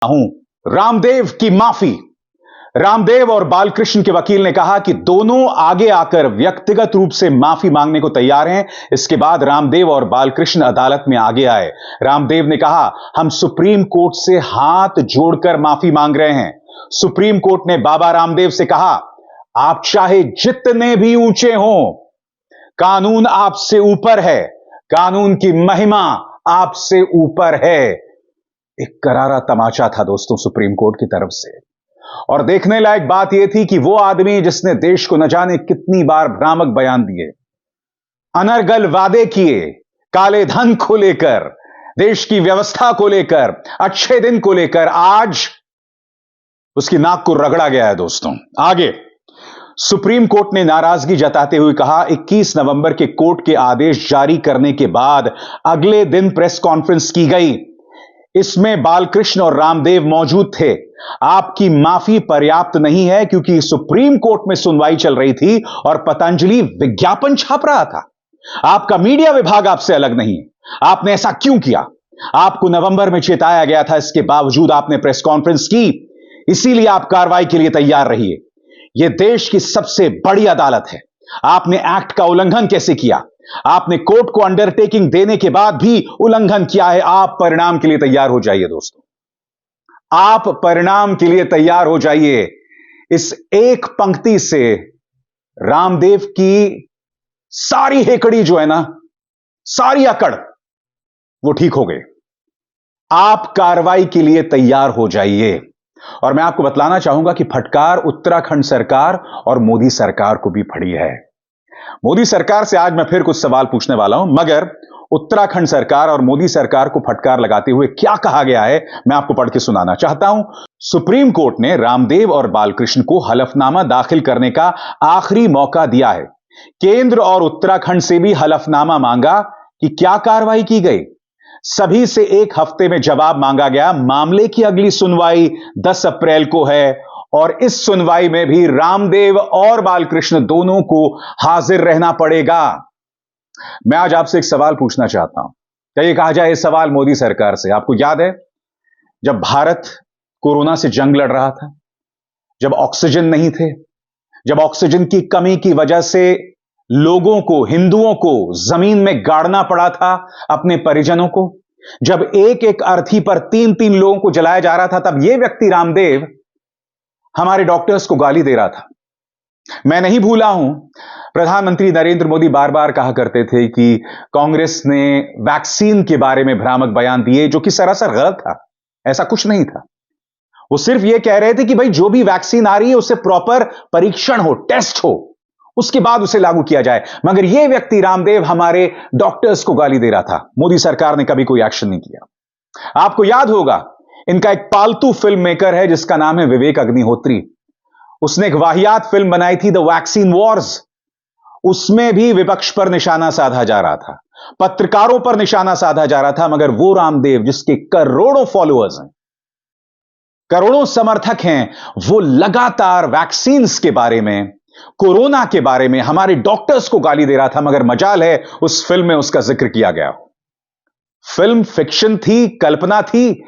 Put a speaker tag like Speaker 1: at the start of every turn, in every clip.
Speaker 1: हूं रामदेव की माफी। रामदेव और बालकृष्ण के वकील ने कहा कि दोनों आगे आकर व्यक्तिगत रूप से माफी मांगने को तैयार हैं। इसके बाद रामदेव और बालकृष्ण अदालत में आगे आए। रामदेव ने कहा, हम सुप्रीम कोर्ट से हाथ जोड़कर माफी मांग रहे हैं। सुप्रीम कोर्ट ने बाबा रामदेव से कहा, आप चाहे जितने भी ऊंचे हों, कानून आपसे ऊपर है, कानून की महिमा आपसे ऊपर है। एक करारा तमाचा था दोस्तों सुप्रीम कोर्ट की तरफ से। और देखने लायक बात यह थी कि वो आदमी जिसने देश को न जाने कितनी बार भ्रामक बयान दिए, अनर्गल वादे किए, काले धन को लेकर, देश की व्यवस्था को लेकर, अच्छे दिन को लेकर, आज उसकी नाक को रगड़ा गया है दोस्तों। आगे सुप्रीम कोर्ट ने नाराजगी जताते हुए कहा, 21 नवंबर के कोर्ट के आदेश जारी करने के बाद अगले दिन प्रेस कॉन्फ्रेंस की गई। इसमें बालकृष्ण और रामदेव मौजूद थे। आपकी माफी पर्याप्त नहीं है क्योंकि सुप्रीम कोर्ट में सुनवाई चल रही थी और पतंजलि विज्ञापन छाप रहा था। आपका मीडिया विभाग आपसे अलग नहीं है। आपने ऐसा क्यों किया? आपको नवंबर में चेताया गया था, इसके बावजूद आपने प्रेस कॉन्फ्रेंस की। इसीलिए आप कार्रवाई के लिए तैयार रहिए। यह देश की सबसे बड़ी अदालत है। आपने एक्ट का उल्लंघन कैसे किया? आपने कोर्ट को अंडरटेकिंग देने के बाद भी उल्लंघन किया है। आप परिणाम के लिए तैयार हो जाइए दोस्तों। आप परिणाम के लिए तैयार हो जाइए। इस एक पंक्ति से रामदेव की सारी हेकड़ी जो है ना, सारी अकड़, वो ठीक हो गई। आप कार्रवाई के लिए तैयार हो जाइए। और मैं आपको बतलाना चाहूंगा कि फटकार उत्तराखंड सरकार और मोदी सरकार को भी पड़ी है। मोदी सरकार से आज मैं फिर कुछ सवाल पूछने वाला हूं, मगर उत्तराखंड सरकार और मोदी सरकार को फटकार लगाते हुए क्या कहा गया है, मैं आपको पढ़ के सुनाना चाहता हूं। सुप्रीम कोर्ट ने रामदेव और बालकृष्ण को हलफनामा दाखिल करने का आखिरी मौका दिया है। केंद्र और उत्तराखंड से भी हलफनामा मांगा कि क्या कार्रवाई की गई। सभी से एक हफ्ते में जवाब मांगा गया। मामले की अगली सुनवाई 10 अप्रैल को है और इस सुनवाई में भी रामदेव और बालकृष्ण दोनों को हाजिर रहना पड़ेगा। मैं आज आपसे एक सवाल पूछना चाहता हूं। कहिए कहा जाए इस सवाल मोदी सरकार से। आपको याद है जब भारत कोरोना से जंग लड़ रहा था, जब ऑक्सीजन नहीं थे, जब ऑक्सीजन की कमी की वजह से लोगों को, हिंदुओं को जमीन में गाड़ना पड़ा था, अपने परिजनों को, जब एक एक अर्थी पर 3-3 लोगों को जलाया जा रहा था, तब यह व्यक्ति रामदेव हमारे डॉक्टर्स को गाली दे रहा था। मैं नहीं भूला हूं, प्रधानमंत्री नरेंद्र मोदी बार बार कहा करते थे कि कांग्रेस ने वैक्सीन के बारे में भ्रामक बयान दिए, जो कि सरासर गलत था। ऐसा कुछ नहीं था। वो सिर्फ यह कह रहे थे कि भाई जो भी वैक्सीन आ रही है उससे प्रॉपर परीक्षण हो, टेस्ट हो, उसके बाद उसे लागू किया जाए। मगर यह व्यक्ति रामदेव हमारे डॉक्टर्स को गाली दे रहा था। मोदी सरकार ने कभी कोई एक्शन नहीं किया। आपको याद होगा, इनका एक पालतू फिल्म मेकर है जिसका नाम है विवेक अग्निहोत्री। उसने एक वाहियात फिल्म बनाई थी, द वैक्सीन वॉर्स। उसमें भी विपक्ष पर निशाना साधा जा रहा था, पत्रकारों पर निशाना साधा जा रहा था। मगर वो रामदेव जिसके करोड़ों फॉलोअर्स हैं, करोड़ों समर्थक हैं, वो लगातार वैक्सीन्स के बारे में, कोरोना के बारे में हमारे डॉक्टर्स को गाली दे रहा था। मगर मजाल है उस फिल्म में उसका जिक्र किया गया। फिल्म फिक्शन थी, कल्पना थी,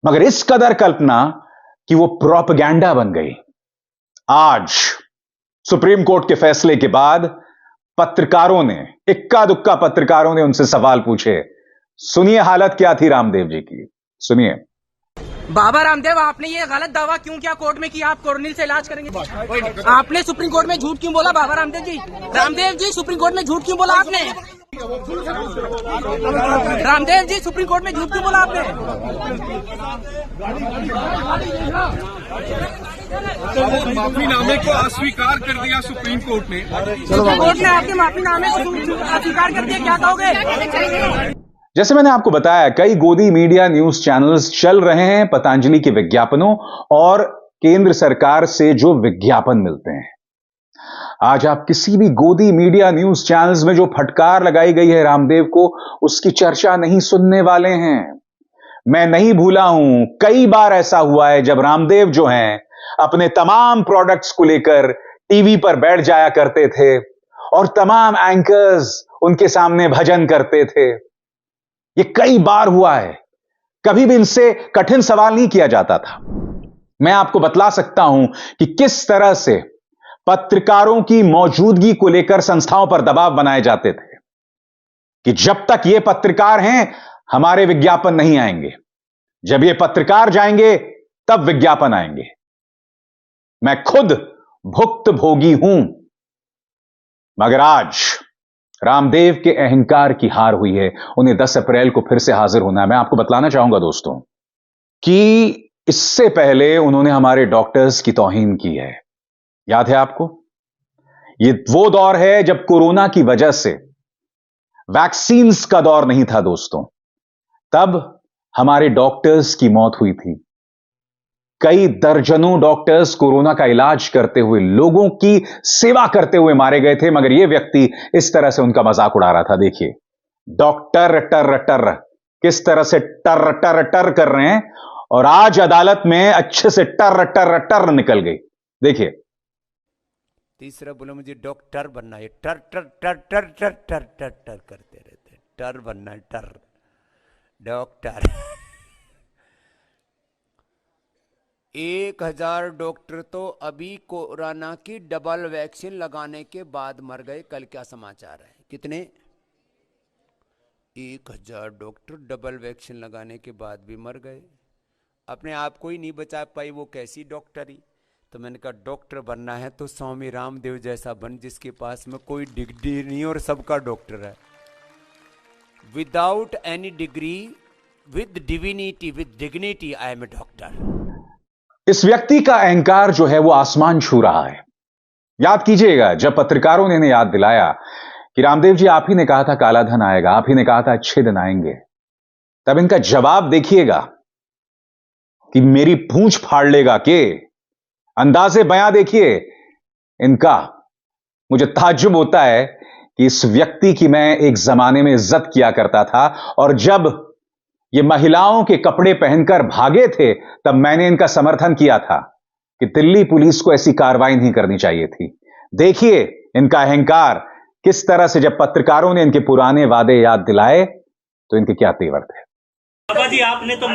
Speaker 1: मगर इस कदर कल्पना कि वो प्रोपेगेंडा बन गई। आज सुप्रीम कोर्ट के फैसले के बाद पत्रकारों ने, इक्का दुक्का पत्रकारों ने उनसे सवाल पूछे। सुनिए हालत क्या थी रामदेव जी की, सुनिए।
Speaker 2: बाबा रामदेव, आपने ये गलत दावा क्यों किया कोर्ट में कि आप कोरोनिल से इलाज करेंगे? आपने सुप्रीम कोर्ट में झूठ क्यों बोला बाबा रामदेव जी? रामदेव जी, सुप्रीम कोर्ट में झूठ क्यों बोला आपने? रामदेव जी, सुप्रीम कोर्ट में झूठ क्यों बोला आपने?
Speaker 3: माफीनामे को अस्वीकार कर दिया सुप्रीम कोर्ट ने।
Speaker 2: सुप्रीम कोर्ट ने आपके माफीनामे को अस्वीकार कर दिया, क्या कहोगे?
Speaker 1: जैसे मैंने आपको बताया, कई गोदी मीडिया न्यूज चैनल्स चल रहे हैं पतंजलि के विज्ञापनों और केंद्र सरकार से जो विज्ञापन मिलते हैं। आज आप किसी भी गोदी मीडिया न्यूज चैनल्स में जो फटकार लगाई गई है रामदेव को, उसकी चर्चा नहीं सुनने वाले हैं। मैं नहीं भूला हूं, कई बार ऐसा हुआ है जब रामदेव जो हैं अपने तमाम प्रोडक्ट्स को लेकर टीवी पर बैठ जाया करते थे और तमाम एंकर्स उनके सामने भजन करते थे। ये कई बार हुआ है। कभी भी इनसे कठिन सवाल नहीं किया जाता था। मैं आपको बतला सकता हूं कि किस तरह से पत्रकारों की मौजूदगी को लेकर संस्थाओं पर दबाव बनाए जाते थे कि जब तक ये पत्रकार हैं हमारे विज्ञापन नहीं आएंगे, जब ये पत्रकार जाएंगे तब विज्ञापन आएंगे। मैं खुद भुक्तभोगी हूं। मगर आज रामदेव के अहंकार की हार हुई है। उन्हें 10 अप्रैल को फिर से हाजिर होना है। मैं आपको बतलाना चाहूंगा दोस्तों कि इससे पहले उन्होंने हमारे डॉक्टर्स की तौहीन की है। याद है आपको? ये वो दौर है जब कोरोना की वजह से वैक्सीन्स का दौर नहीं था दोस्तों। तब हमारे डॉक्टर्स की मौत हुई थी। कई दर्जनों डॉक्टर्स कोरोना का इलाज करते हुए, लोगों की सेवा करते हुए मारे गए थे। मगर यह व्यक्ति इस तरह से उनका मजाक उड़ा रहा था। देखिए, डॉक्टर टर टर किस तरह से टर टर टर कर रहे हैं और आज अदालत में अच्छे से टर टर टर निकल गई। देखिए,
Speaker 4: तीसरा बोला मुझे डॉक्टर बनना है, टर टर टर टर टर टर टर टर करते रहते, टर बनना है, टर डॉक्टर। 1000 डॉक्टर तो अभी कोरोना की डबल वैक्सीन लगाने के बाद मर गए। कल क्या समाचार है? कितने? 1000 डॉक्टर डबल वैक्सीन लगाने के बाद भी मर गए। अपने आप को ही नहीं बचा पाई, वो कैसी डॉक्टरी? तो मैंने कहा डॉक्टर बनना है तो स्वामी रामदेव जैसा बन, जिसके पास में कोई डिग्री नहीं और सबका डॉक्टर है। Without any degree, with divinity, with dignity, I am a doctor.
Speaker 1: इस व्यक्ति का अहंकार जो है वो आसमान छू रहा है। याद कीजिएगा, जब पत्रकारों ने इन्हें याद दिलाया कि रामदेव जी आप ही ने कहा था काला धन आएगा, आप ही ने कहा था अच्छे दिन आएंगे, तब इनका जवाब देखिएगा कि मेरी पूंछ फाड़ लेगा के अंदाजे बयां देखिए इनका। मुझे ताज्जुब होता है कि इस व्यक्ति की मैं एक जमाने में इज्जत किया करता था और जब ये महिलाओं के कपड़े पहनकर भागे थे तब मैंने इनका समर्थन किया था कि दिल्ली पुलिस को ऐसी कार्रवाई नहीं करनी चाहिए थी। देखिए इनका अहंकार किस तरह से जब पत्रकारों ने इनके पुराने वादे याद दिलाए तो इनके क्या तेवर थे।
Speaker 5: बाबा जी, आपने तो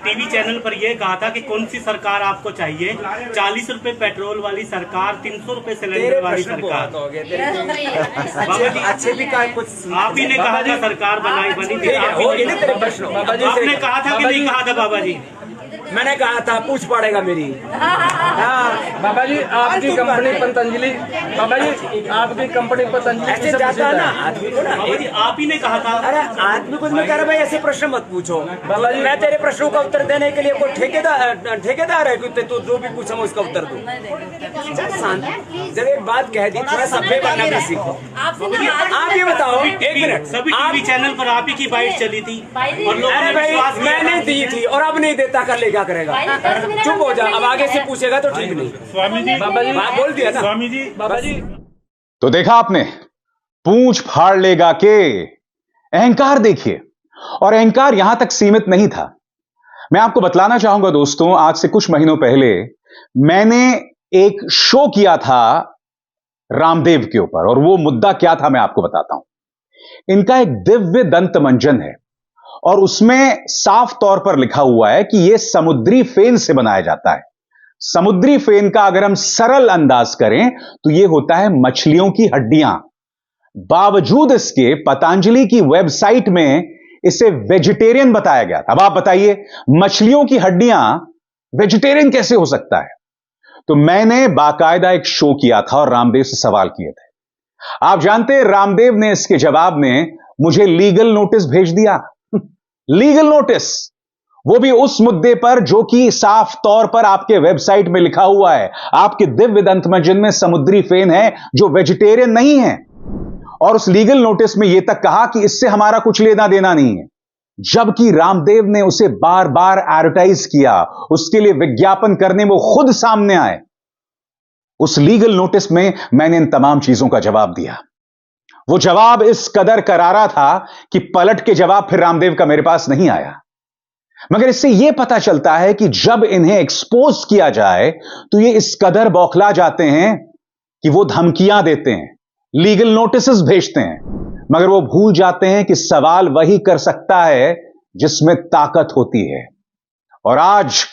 Speaker 5: टीवी चैनल पर यह कहा था कि कौन सी सरकार आपको चाहिए? 40 रुपए पेट्रोल वाली सरकार, 300 रुपए सिलेंडर वाली सरकार। बाबा जी अच्छे भी कुछ आप ही ने कहा था सरकार बनी थी। आपने कहा था कि नहीं कहा था? बाबा जी
Speaker 6: मैंने कहा था पूछ पड़ेगा मेरी। हाँ बाबा जी, आपकी कंपनी पतंजलि, बाबा जी आपकी कंपनी पतंजलि ऐसे जाता है ना आदमी को ना।
Speaker 5: बाबा जी आप ही ने कहा था।
Speaker 6: अरे आदमी को मैं कह रहा भाई ऐसे प्रश्न मत पूछो बाबा जी। मैं तेरे प्रश्नों का उत्तर देने के लिए कोई ठेकेदार है कि तू जो भी पूछा मैं उसका उत्तर दूं? जब एक बात कह दी, थोड़ा सभ्य बनना भी सीखो। आप ये बताओ, एक मिनट,
Speaker 5: सभी टीवी चैनल पर आप ही की बाइट चली थी और लोगों ने विश्वास किया।
Speaker 6: मैंने दी थी और अब नहीं देता, कर लेगा करेगा। चुप हो जा, अब आगे से पूछेगा तो ठीक नहीं।
Speaker 3: स्वामी जी,
Speaker 6: बाबा जी बोल दिया ना
Speaker 3: स्वामी जी,
Speaker 6: बाबा जी।
Speaker 1: तो देखा आपने, पूंछ फाड़ लेगा के अहंकार देखिए। और अहंकार यहां तक सीमित नहीं था। मैं आपको बतलाना चाहूंगा दोस्तों, आज से कुछ महीनों पहले मैंने एक शो किया था रामदेव के ऊपर और वो मुद्दा क्या था मैं आपको बताता हूं। इनका एक दिव्य दंत मंजन है और उसमें साफ तौर पर लिखा हुआ है कि यह समुद्री फेन से बनाया जाता है। समुद्री फेन का अगर हम सरल अंदाज करें तो यह होता है मछलियों की हड्डियां। बावजूद इसके पतंजलि की वेबसाइट में इसे वेजिटेरियन बताया गया था। अब आप बताइए, मछलियों की हड्डियां वेजिटेरियन कैसे हो सकता है? तो मैंने बाकायदा एक शो किया था और रामदेव से सवाल किए थे। आप जानते हैं रामदेव ने इसके जवाब में मुझे लीगल नोटिस भेज दिया। लीगल नोटिस, वो भी उस मुद्दे पर जो कि साफ तौर पर आपके वेबसाइट में लिखा हुआ है। आपके दिव्य दंत मंजन में समुद्री फेन है जो वेजिटेरियन नहीं है। और उस लीगल नोटिस में यह तक कहा कि इससे हमारा कुछ लेना देना नहीं है, जबकि रामदेव ने उसे बार बार एडवर्टाइज किया, उसके लिए विज्ञापन करने वो खुद सामने आए। उस लीगल नोटिस में मैंने इन तमाम चीजों का जवाब दिया। वो जवाब इस कदर करारा था कि पलट के जवाब फिर रामदेव का मेरे पास नहीं आया। मगर इससे यह पता चलता है कि जब इन्हें एक्सपोज किया जाए तो ये इस कदर बौखला जाते हैं कि वो धमकियां देते हैं, लीगल नोटिस भेजते हैं, मगर वो भूल जाते हैं कि सवाल वही कर सकता है जिसमें ताकत होती है। और आज